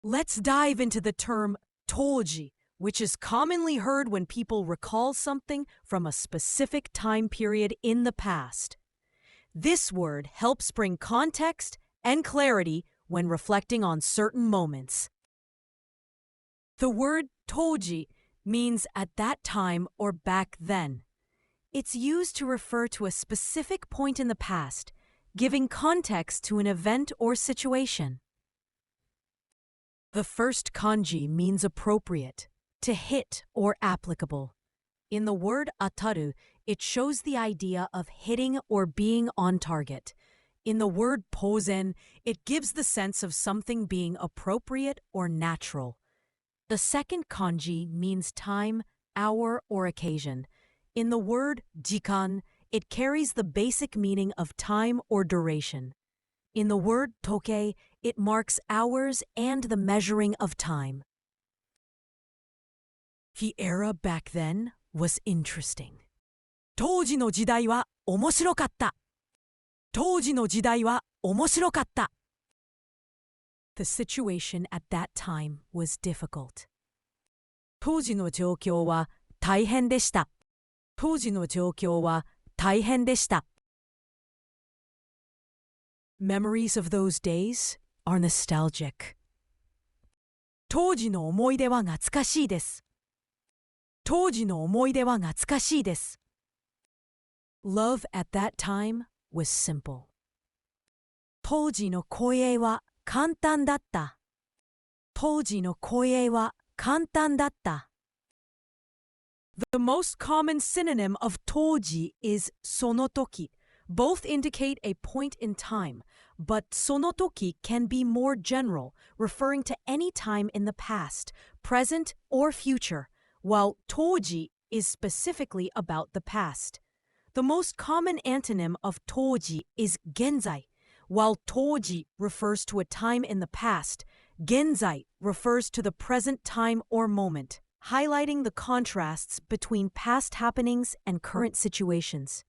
Let's dive into the term toji, which is commonly heard when people recall something from a specific time period in the past. This word helps bring context and clarity when reflecting on certain moments. The word toji means at that time or back then. It's used to refer to a specific point in the past, giving context to an event or situation. The first kanji means appropriate, to hit or applicable. In the word ataru, it shows the idea of hitting or being on target. In the word pozen, it gives the sense of something being appropriate or natural. The second kanji means time, hour, or occasion. In the word jikan, it carries the basic meaning of time or duration. In the word tokei, it marks hours and the measuring of time. The era back then was interesting. 当時の時代は面白かった。当時の時代は面白かった。The situation at that time was difficult. 当時の状況は大変でした。当時の状況は大変でした。Memories of those days are nostalgic. 当時の思い出は懐かしいです。当時の思い出は懐かしいです。Love at that time was simple. 当時の恋愛は簡単だった。当時の恋愛は簡単だった。The most common synonym of toji is sonotoki. Both indicate a point in time, but sonotoki can be more general, referring to any time in the past, present, or future, while toji is specifically about the past. The most common antonym of toji is genzai. While toji refers to a time in the past, genzai refers to the present time or moment, highlighting the contrasts between past happenings and current situations.